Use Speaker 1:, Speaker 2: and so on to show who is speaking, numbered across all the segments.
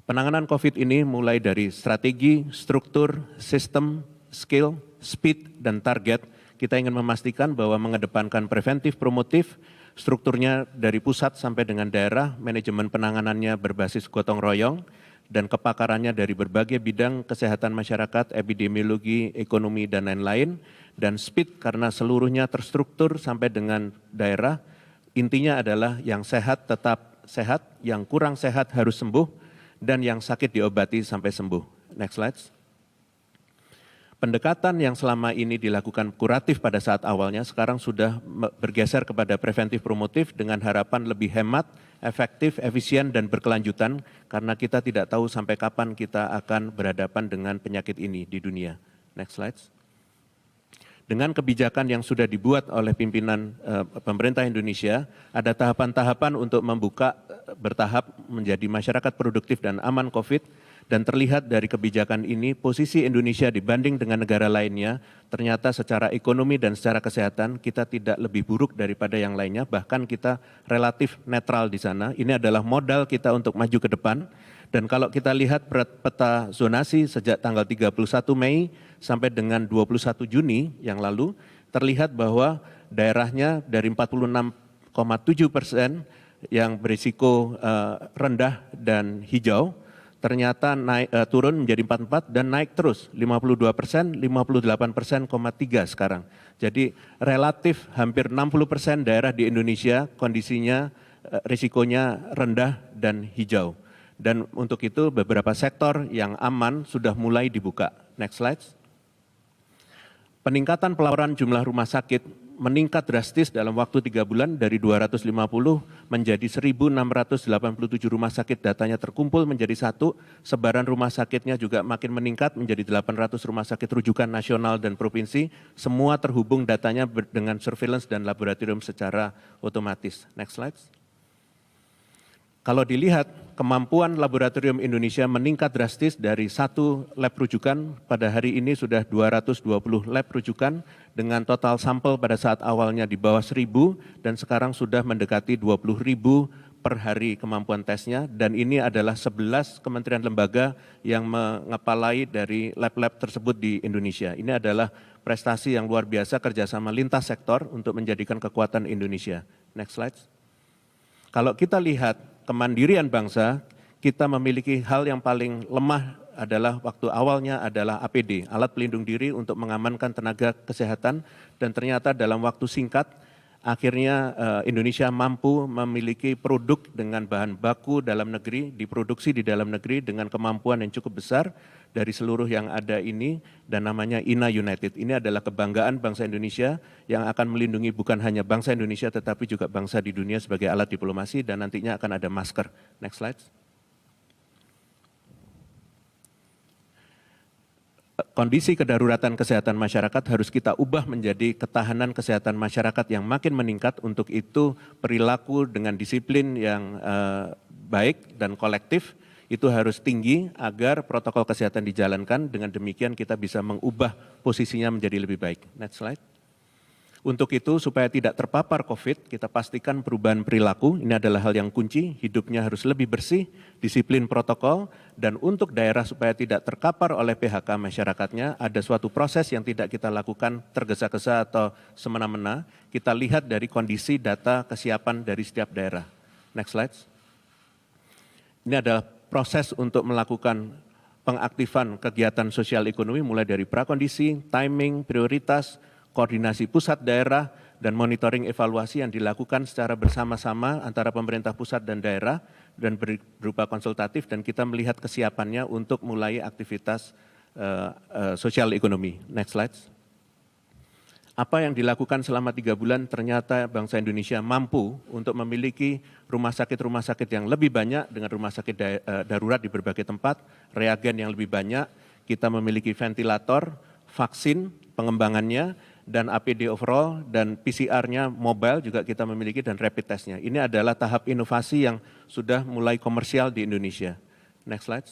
Speaker 1: Penanganan COVID ini mulai dari strategi, struktur, sistem, skill, speed, dan target. Kita ingin memastikan bahwa mengedepankan preventif promotif, strukturnya dari pusat sampai dengan daerah, manajemen penanganannya berbasis gotong royong, dan kepakarannya dari berbagai bidang kesehatan masyarakat, epidemiologi, ekonomi, dan lain-lain, dan speed karena seluruhnya terstruktur sampai dengan daerah. Intinya adalah yang sehat tetap sehat, yang kurang sehat harus sembuh, dan yang sakit diobati sampai sembuh. Next slide. Pendekatan yang selama ini dilakukan kuratif pada saat awalnya sekarang sudah bergeser kepada preventif promotif dengan harapan lebih hemat, efektif, efisien, dan berkelanjutan karena kita tidak tahu sampai kapan kita akan berhadapan dengan penyakit ini di dunia. Next slide. Dengan kebijakan yang sudah dibuat oleh pimpinan pemerintah Indonesia, ada tahapan-tahapan untuk membuka bertahap menjadi masyarakat produktif dan aman COVID, dan terlihat dari kebijakan ini posisi Indonesia dibanding dengan negara lainnya ternyata secara ekonomi dan secara kesehatan kita tidak lebih buruk daripada yang lainnya, bahkan kita relatif netral di sana. Ini adalah modal kita untuk maju ke depan. Dan kalau kita lihat peta zonasi sejak tanggal 31 Mei sampai dengan 21 Juni yang lalu, terlihat bahwa daerahnya dari 46,7% yang berisiko rendah dan hijau, ternyata turun menjadi 44 dan naik terus 52%, 58,3% sekarang. Jadi relatif hampir 60% daerah di Indonesia kondisinya risikonya rendah dan hijau. Dan untuk itu beberapa sektor yang aman sudah mulai dibuka. Next slide. Peningkatan pelaporan jumlah rumah sakit meningkat drastis dalam waktu 3 bulan dari 250 menjadi 1.687 rumah sakit, datanya terkumpul menjadi satu, sebaran rumah sakitnya juga makin meningkat menjadi 800 rumah sakit rujukan nasional dan provinsi, semua terhubung datanya dengan surveillance dan laboratorium secara otomatis. Next slide. Kalau dilihat kemampuan laboratorium Indonesia meningkat drastis dari 1 lab rujukan, pada hari ini sudah 220 lab rujukan dengan total sampel pada saat awalnya di bawah 1.000 dan sekarang sudah mendekati 20.000 per hari kemampuan tesnya, dan ini adalah 11 kementerian lembaga yang mengepalai dari lab-lab tersebut di Indonesia. Ini adalah prestasi yang luar biasa kerjasama lintas sektor untuk menjadikan kekuatan Indonesia. Next slide. Kalau kita lihat kemandirian bangsa, kita memiliki hal yang paling lemah adalah waktu awalnya adalah APD, alat pelindung diri untuk mengamankan tenaga kesehatan, dan ternyata dalam waktu singkat akhirnya Indonesia mampu memiliki produk dengan bahan baku dalam negeri, diproduksi di dalam negeri dengan kemampuan yang cukup besar dari seluruh yang ada ini, dan namanya INA United. Ini adalah kebanggaan bangsa Indonesia yang akan melindungi bukan hanya bangsa Indonesia tetapi juga bangsa di dunia sebagai alat diplomasi, dan nantinya akan ada masker. Next slide. Kondisi kedaruratan kesehatan masyarakat harus kita ubah menjadi ketahanan kesehatan masyarakat yang makin meningkat. Untuk itu perilaku dengan disiplin yang baik dan kolektif itu harus tinggi agar protokol kesehatan dijalankan. Dengan demikian kita bisa mengubah posisinya menjadi lebih baik. Next slide. Untuk itu supaya tidak terpapar COVID, kita pastikan perubahan perilaku, ini adalah hal yang kunci, hidupnya harus lebih bersih, disiplin protokol, dan untuk daerah supaya tidak terkapar oleh PHK masyarakatnya, ada suatu proses yang tidak kita lakukan tergesa-gesa atau semena-mena, kita lihat dari kondisi data kesiapan dari setiap daerah. Next slide. Ini adalah proses untuk melakukan pengaktifan kegiatan sosial ekonomi mulai dari prakondisi, timing, prioritas, koordinasi pusat daerah, dan monitoring evaluasi yang dilakukan secara bersama-sama antara pemerintah pusat dan daerah dan berupa konsultatif, dan kita melihat kesiapannya untuk mulai aktivitas sosial ekonomi. Next slide. Apa yang dilakukan selama 3 bulan ternyata bangsa Indonesia mampu untuk memiliki rumah sakit yang lebih banyak dengan rumah sakit darurat di berbagai tempat, reagen yang lebih banyak, kita memiliki ventilator, vaksin, pengembangannya, dan APD overall, dan PCR-nya mobile juga kita memiliki, dan rapid test-nya. Ini adalah tahap inovasi yang sudah mulai komersial di Indonesia. Next slide.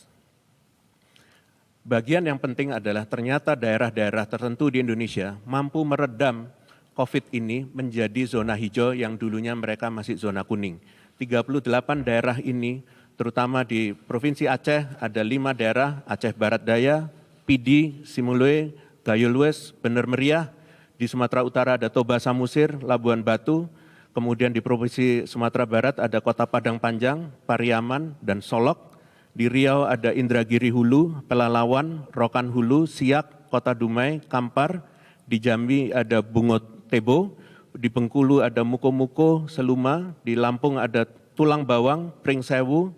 Speaker 1: Bagian yang penting adalah ternyata daerah-daerah tertentu di Indonesia mampu meredam COVID ini menjadi zona hijau yang dulunya mereka masih zona kuning. 38 daerah ini terutama di Provinsi Aceh ada 5 daerah, Aceh Barat Daya, Pidi, Simulue, Gayo Lues, Bener Meriah. Di Sumatera Utara ada Toba Samosir, Labuan Batu. Kemudian di Provinsi Sumatera Barat ada Kota Padang Panjang, Pariaman, dan Solok. Di Riau ada Indragiri Hulu, Pelalawan, Rokan Hulu, Siak, Kota Dumai, Kampar. Di Jambi ada Bungo Tebo. Di Bengkulu ada Muko-Muko, Seluma. Di Lampung ada Tulang Bawang, Pringsewu,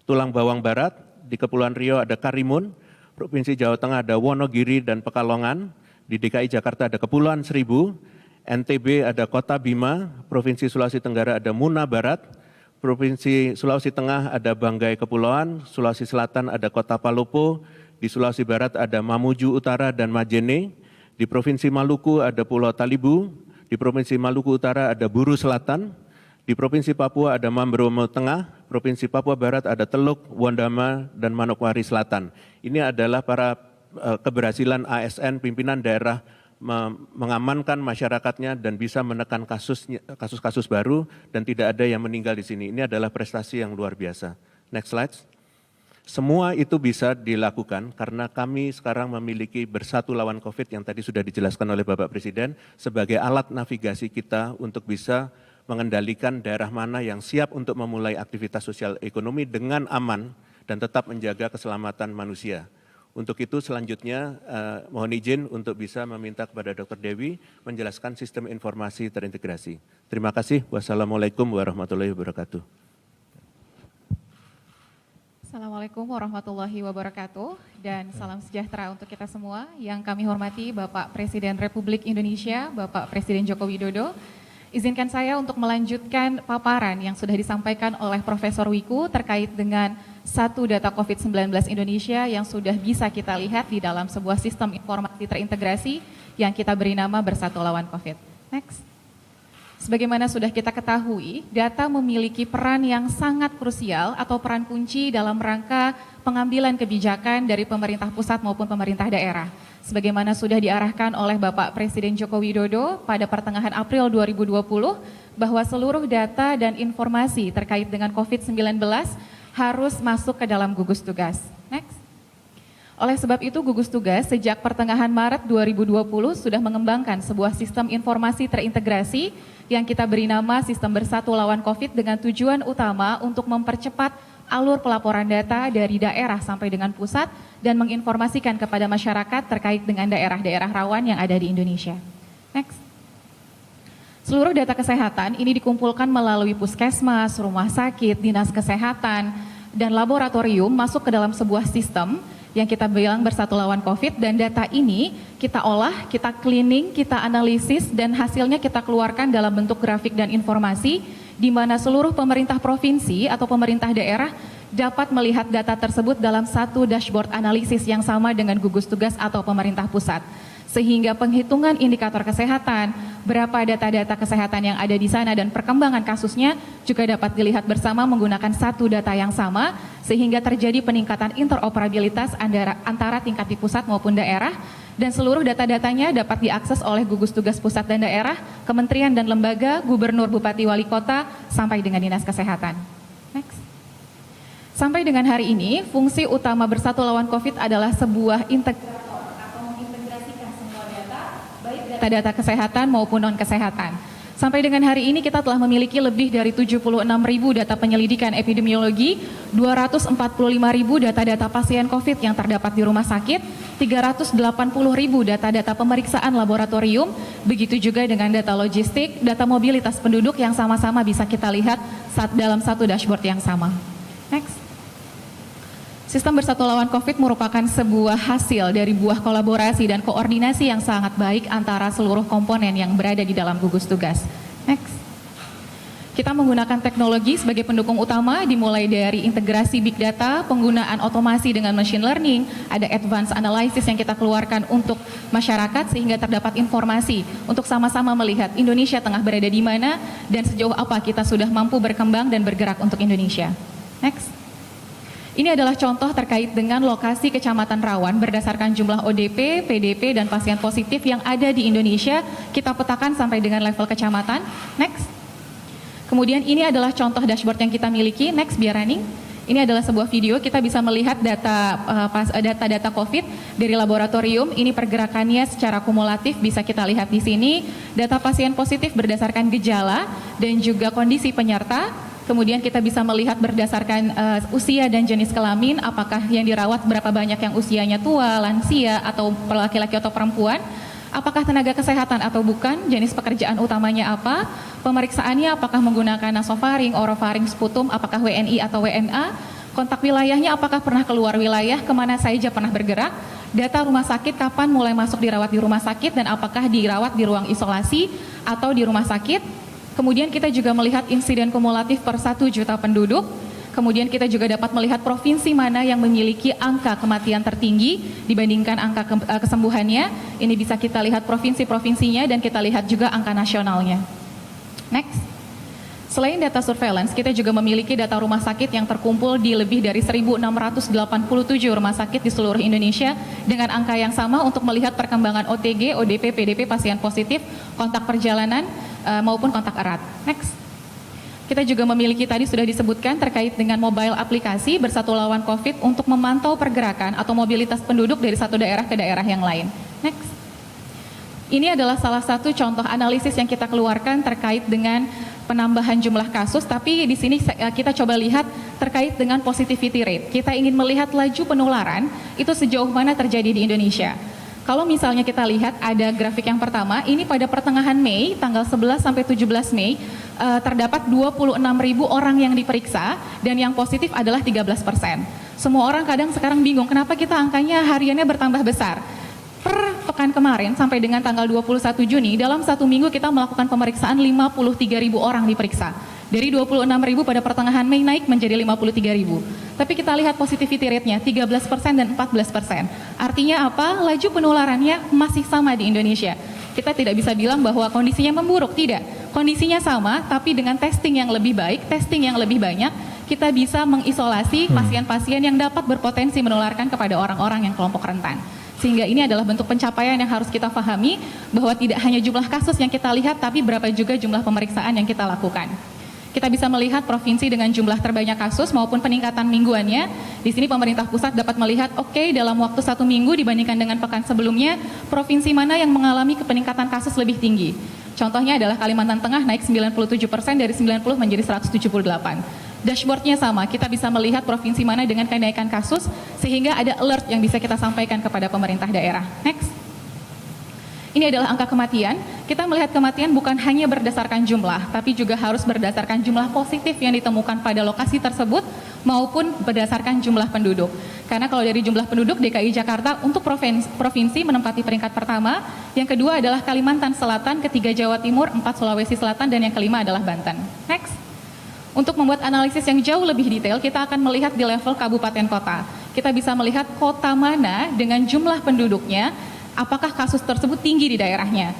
Speaker 1: Tulang Bawang Barat. Di Kepulauan Riau ada Karimun. Provinsi Jawa Tengah ada Wonogiri dan Pekalongan. Di DKI Jakarta ada Kepulauan Seribu. NTB ada Kota Bima. Provinsi Sulawesi Tenggara ada Muna Barat. Provinsi Sulawesi Tengah ada Banggai Kepulauan. Sulawesi Selatan ada Kota Palopo. Di Sulawesi Barat ada Mamuju Utara dan Majene. Di Provinsi Maluku ada Pulau Talibu. Di Provinsi Maluku Utara ada Buru Selatan, di Provinsi Papua ada Mambromo Tengah, Provinsi Papua Barat ada Teluk, Wondama, dan Manokwari Selatan. Ini adalah para keberhasilan ASN pimpinan daerah mengamankan masyarakatnya dan bisa menekan kasus-kasus baru dan tidak ada yang meninggal di sini. Ini adalah prestasi yang luar biasa. Next slide. Semua itu bisa dilakukan karena kami sekarang memiliki Bersatu Lawan COVID yang tadi sudah dijelaskan oleh Bapak Presiden sebagai alat navigasi kita untuk bisa mengendalikan daerah mana yang siap untuk memulai aktivitas sosial ekonomi dengan aman dan tetap menjaga keselamatan manusia. Untuk itu selanjutnya mohon izin untuk bisa meminta kepada Dr. Dewi menjelaskan sistem informasi terintegrasi. Terima kasih. Wassalamualaikum warahmatullahi wabarakatuh.
Speaker 2: Assalamualaikum warahmatullahi wabarakatuh dan salam sejahtera untuk kita semua. Yang kami hormati Bapak Presiden Republik Indonesia, Bapak Presiden Joko Widodo. Izinkan saya untuk melanjutkan paparan yang sudah disampaikan oleh Profesor Wiku terkait dengan satu data COVID-19 Indonesia yang sudah bisa kita lihat di dalam sebuah sistem informasi terintegrasi yang kita beri nama Bersatu Lawan COVID. Next. Sebagaimana sudah kita ketahui, data memiliki peran yang sangat krusial atau peran kunci dalam rangka pengambilan kebijakan dari pemerintah pusat maupun pemerintah daerah. Sebagaimana sudah diarahkan oleh Bapak Presiden Joko Widodo pada pertengahan April 2020, bahwa seluruh data dan informasi terkait dengan COVID-19 harus masuk ke dalam gugus tugas. Next. Oleh sebab itu, gugus tugas sejak pertengahan Maret 2020 sudah mengembangkan sebuah sistem informasi terintegrasi yang kita beri nama Sistem Bersatu Lawan COVID dengan tujuan utama untuk mempercepat alur pelaporan data dari daerah sampai dengan pusat dan menginformasikan kepada masyarakat terkait dengan daerah-daerah rawan yang ada di Indonesia. Next. Seluruh data kesehatan ini dikumpulkan melalui puskesmas, rumah sakit, dinas kesehatan, dan laboratorium masuk ke dalam sebuah sistem yang kita bilang Bersatu Lawan COVID, dan data ini kita olah, kita cleaning, kita analisis, dan hasilnya kita keluarkan dalam bentuk grafik dan informasi di mana seluruh pemerintah provinsi atau pemerintah daerah dapat melihat data tersebut dalam satu dashboard analisis yang sama dengan gugus tugas atau pemerintah pusat. Sehingga penghitungan indikator kesehatan, berapa data-data kesehatan yang ada di sana dan perkembangan kasusnya juga dapat dilihat bersama menggunakan satu data yang sama, sehingga terjadi peningkatan interoperabilitas antara tingkat di pusat maupun daerah, dan seluruh data-datanya dapat diakses oleh gugus tugas pusat dan daerah, kementerian dan lembaga, gubernur, bupati, wali kota, sampai dengan dinas kesehatan. Next. Sampai dengan hari ini, fungsi utama Bersatu Lawan COVID adalah sebuah integrator atau mengintegrasikan semua data, baik data-data kesehatan maupun non-kesehatan. Sampai dengan hari ini kita telah memiliki lebih dari 76.000 data penyelidikan epidemiologi, 245.000 data-data pasien COVID yang terdapat di rumah sakit, 380.000 data-data pemeriksaan laboratorium, begitu juga dengan data logistik, data mobilitas penduduk yang sama-sama bisa kita lihat dalam satu dashboard yang sama. Next. Sistem Bersatu Lawan COVID merupakan sebuah hasil dari buah kolaborasi dan koordinasi yang sangat baik antara seluruh komponen yang berada di dalam gugus tugas. Next. Kita menggunakan teknologi sebagai pendukung utama dimulai dari integrasi big data, penggunaan otomasi dengan machine learning, ada advanced analysis yang kita keluarkan untuk masyarakat sehingga terdapat informasi untuk sama-sama melihat Indonesia tengah berada di mana dan sejauh apa kita sudah mampu berkembang dan bergerak untuk Indonesia. Next. Ini adalah contoh terkait dengan lokasi kecamatan rawan berdasarkan jumlah ODP, PDP, dan pasien positif yang ada di Indonesia. Kita petakan sampai dengan level kecamatan. Next. Kemudian ini adalah contoh dashboard yang kita miliki. Next, biar running. Ini adalah sebuah video, kita bisa melihat data COVID dari laboratorium. Ini pergerakannya secara kumulatif bisa kita lihat di sini. Data pasien positif berdasarkan gejala dan juga kondisi penyerta. Kemudian kita bisa melihat berdasarkan usia dan jenis kelamin, apakah yang dirawat berapa banyak yang usianya tua, lansia, atau laki-laki atau perempuan. Apakah tenaga kesehatan atau bukan, jenis pekerjaan utamanya apa, pemeriksaannya apakah menggunakan nasofaring, orofaring, sputum, apakah WNI atau WNA, kontak wilayahnya apakah pernah keluar wilayah, kemana saja pernah bergerak, data rumah sakit kapan mulai masuk dirawat di rumah sakit dan apakah dirawat di ruang isolasi atau di rumah sakit. Kemudian kita juga melihat insiden kumulatif per 1 juta penduduk. Kemudian kita juga dapat melihat provinsi mana yang memiliki angka kematian tertinggi dibandingkan angka kesembuhannya. Ini bisa kita lihat provinsi-provinsinya dan kita lihat juga angka nasionalnya. Next. Selain data surveillance, kita juga memiliki data rumah sakit yang terkumpul di lebih dari 1.687 rumah sakit di seluruh Indonesia dengan angka yang sama untuk melihat perkembangan OTG, ODP, PDP, pasien positif, kontak perjalanan maupun kontak erat. Next. Kita juga memiliki tadi sudah disebutkan terkait dengan mobile aplikasi Bersatu Lawan COVID untuk memantau pergerakan atau mobilitas penduduk dari satu daerah ke daerah yang lain. Next. Ini adalah salah satu contoh analisis yang kita keluarkan terkait dengan penambahan jumlah kasus, tapi di sini kita coba lihat terkait dengan positivity rate. Kita ingin melihat laju penularan itu sejauh mana terjadi di Indonesia. Kalau misalnya kita lihat ada grafik yang pertama, ini pada pertengahan Mei, tanggal 11 sampai 17 Mei, terdapat 26.000 orang yang diperiksa dan yang positif adalah 13%. Semua orang kadang sekarang bingung kenapa kita angkanya hariannya bertambah besar. Per pekan kemarin sampai dengan tanggal 21 Juni, dalam satu minggu kita melakukan pemeriksaan 53.000 orang diperiksa. Dari 26.000 pada pertengahan Mei naik menjadi 53.000. Tapi kita lihat positivity rate-nya 13% dan 14%. Artinya apa? Laju penularannya masih sama di Indonesia. Kita tidak bisa bilang bahwa kondisinya memburuk, tidak. Kondisinya sama, tapi dengan testing yang lebih baik, testing yang lebih banyak, kita bisa mengisolasi pasien-pasien yang dapat berpotensi menularkan kepada orang-orang yang kelompok rentan. Sehingga ini adalah bentuk pencapaian yang harus kita pahami bahwa tidak hanya jumlah kasus yang kita lihat, tapi berapa juga jumlah pemeriksaan yang kita lakukan. Kita bisa melihat provinsi dengan jumlah terbanyak kasus maupun peningkatan mingguannya. Di sini pemerintah pusat dapat melihat, dalam waktu 1 minggu dibandingkan dengan pekan sebelumnya, provinsi mana yang mengalami peningkatan kasus lebih tinggi. Contohnya adalah Kalimantan Tengah naik 97% dari 90 menjadi 178. Dashboardnya sama, kita bisa melihat provinsi mana dengan kenaikan kasus, sehingga ada alert yang bisa kita sampaikan kepada pemerintah daerah. Next. Ini adalah angka kematian. Kita melihat kematian bukan hanya berdasarkan jumlah, tapi juga harus berdasarkan jumlah positif yang ditemukan pada lokasi tersebut maupun berdasarkan jumlah penduduk. Karena kalau dari jumlah penduduk, DKI Jakarta untuk provinsi menempati peringkat pertama, yang kedua adalah Kalimantan Selatan, ketiga Jawa Timur, 4 Sulawesi Selatan, dan yang kelima adalah Banten. Next. Untuk membuat analisis yang jauh lebih detail, kita akan melihat di level kabupaten kota. Kita bisa melihat kota mana dengan jumlah penduduknya, apakah kasus tersebut tinggi di daerahnya.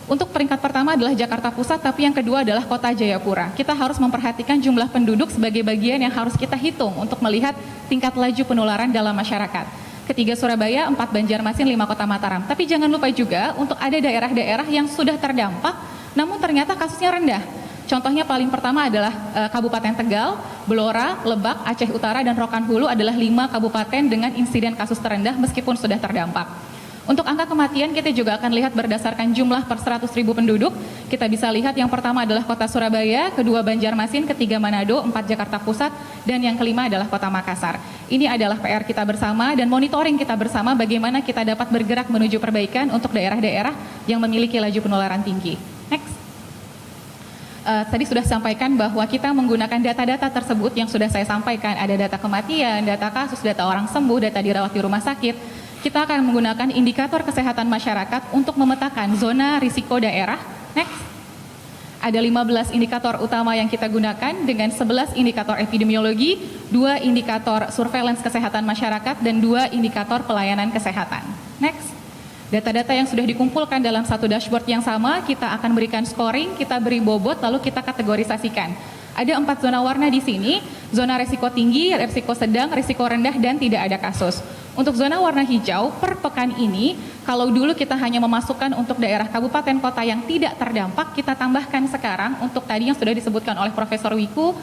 Speaker 2: Untuk peringkat pertama adalah Jakarta Pusat, tapi yang kedua adalah Kota Jayapura. Kita harus memperhatikan jumlah penduduk sebagai bagian yang harus kita hitung untuk melihat tingkat laju penularan dalam masyarakat. Ketiga Surabaya, 4 Banjarmasin, 5 Kota Mataram. Tapi jangan lupa juga untuk ada daerah-daerah yang sudah terdampak, namun ternyata kasusnya rendah. Contohnya paling pertama adalah Kabupaten Tegal, Blora, Lebak, Aceh Utara, dan Rokan Hulu adalah 5 kabupaten dengan insiden kasus terendah meskipun sudah terdampak. Untuk angka kematian kita juga akan lihat berdasarkan jumlah per 100.000 penduduk. Kita bisa lihat yang pertama adalah Kota Surabaya, kedua Banjarmasin, ketiga Manado, 4 Jakarta Pusat, dan yang kelima adalah Kota Makassar. Ini adalah PR kita bersama dan monitoring kita bersama bagaimana kita dapat bergerak menuju perbaikan untuk daerah-daerah yang memiliki laju penularan tinggi. Next. Tadi sudah sampaikan bahwa kita menggunakan data-data tersebut yang sudah saya sampaikan. Ada data kematian, data kasus, data orang sembuh, data dirawat di rumah sakit. Kita akan menggunakan indikator kesehatan masyarakat untuk memetakan zona risiko daerah. Next. Ada 15 indikator utama yang kita gunakan dengan 11 indikator epidemiologi, 2 indikator surveillance kesehatan masyarakat, dan 2 indikator pelayanan kesehatan. Next. Data-data yang sudah dikumpulkan dalam satu dashboard yang sama, kita akan berikan scoring, kita beri bobot, lalu kita kategorisasikan. Ada 4 zona warna di sini, zona risiko tinggi, risiko sedang, risiko rendah, dan tidak ada kasus. Untuk zona warna hijau, per pekan ini, kalau dulu kita hanya memasukkan untuk daerah kabupaten kota yang tidak terdampak, kita tambahkan sekarang untuk tadi yang sudah disebutkan oleh Profesor Wiku,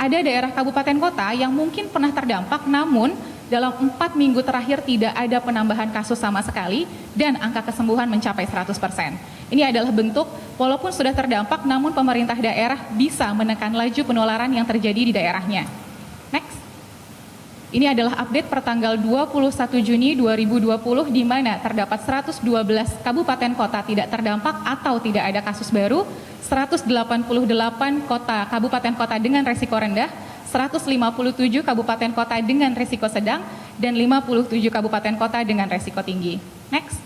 Speaker 2: ada daerah kabupaten kota yang mungkin pernah terdampak, namun dalam 4 minggu terakhir tidak ada penambahan kasus sama sekali dan angka kesembuhan mencapai 100%. Ini adalah bentuk walaupun sudah terdampak, namun pemerintah daerah bisa menekan laju penularan yang terjadi di daerahnya. Next. Ini adalah update per tanggal 21 Juni 2020 di mana terdapat 112 kabupaten kota tidak terdampak atau tidak ada kasus baru, 188 kabupaten kota dengan risiko rendah, 157 kabupaten kota dengan risiko sedang, dan 57 kabupaten kota dengan risiko tinggi. Next.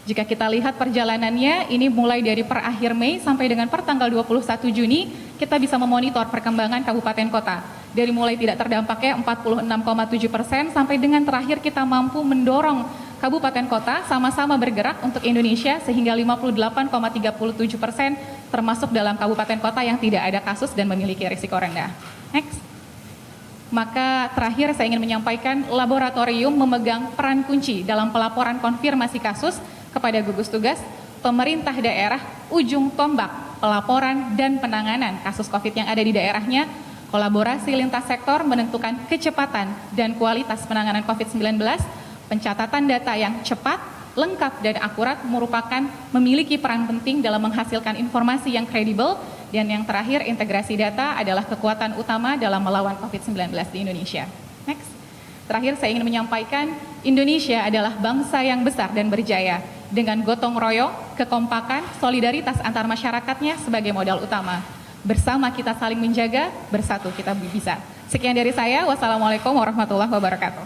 Speaker 2: Jika kita lihat perjalanannya, ini mulai dari per akhir Mei sampai dengan per tanggal 21 Juni, kita bisa memonitor perkembangan kabupaten kota. Dari mulai tidak terdampaknya 46,7% sampai dengan terakhir kita mampu mendorong kabupaten kota sama-sama bergerak untuk Indonesia sehingga 58,37% termasuk dalam kabupaten kota yang tidak ada kasus dan memiliki risiko rendah. Next. Maka terakhir saya ingin menyampaikan laboratorium memegang peran kunci dalam pelaporan konfirmasi kasus kepada gugus tugas, pemerintah daerah, ujung tombak pelaporan dan penanganan kasus COVID yang ada di daerahnya, kolaborasi lintas sektor menentukan kecepatan dan kualitas penanganan COVID-19, pencatatan data yang cepat, lengkap, dan akurat merupakan memiliki peran penting dalam menghasilkan informasi yang kredibel, dan yang terakhir, integrasi data adalah kekuatan utama dalam melawan COVID-19 di Indonesia. Next. Terakhir saya ingin menyampaikan, Indonesia adalah bangsa yang besar dan berjaya, dengan gotong royong, kekompakan, solidaritas antar masyarakatnya sebagai modal utama. Bersama kita saling menjaga, bersatu kita bisa. Sekian dari saya, wassalamualaikum warahmatullahi wabarakatuh.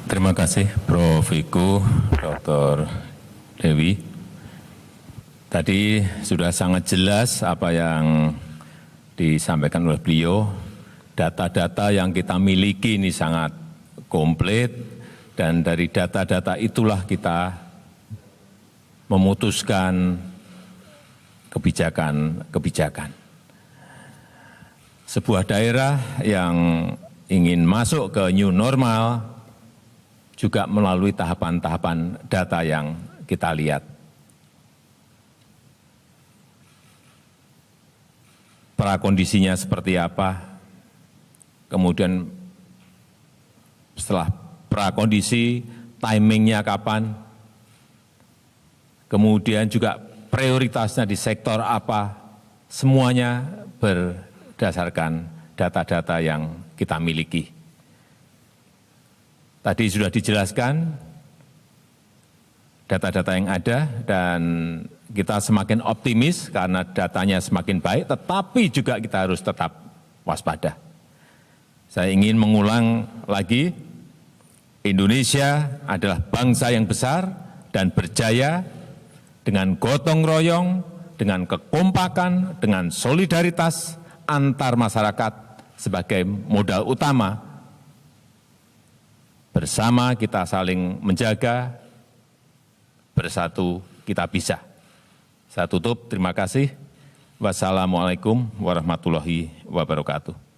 Speaker 3: Terima kasih Prof. Wiku, Dr. Dewi. Tadi sudah sangat jelas apa yang disampaikan oleh beliau. Data-data yang kita miliki ini sangat komplit, dan dari data-data itulah kita memutuskan kebijakan-kebijakan. Sebuah daerah yang ingin masuk ke new normal juga melalui tahapan-tahapan data yang kita lihat. Prakondisinya seperti apa, kemudian setelah prakondisi, timingnya kapan, kemudian juga prioritasnya di sektor apa, semuanya berdasarkan data-data yang kita miliki. Tadi sudah dijelaskan data-data yang ada, dan kita semakin optimis karena datanya semakin baik, tetapi juga kita harus tetap waspada. Saya ingin mengulang lagi, Indonesia adalah bangsa yang besar dan berjaya dengan gotong royong, dengan kekompakan, dengan solidaritas antar masyarakat sebagai modal utama. Bersama kita saling menjaga, bersatu kita bisa. Saya tutup, terima kasih. Wassalamualaikum warahmatullahi wabarakatuh.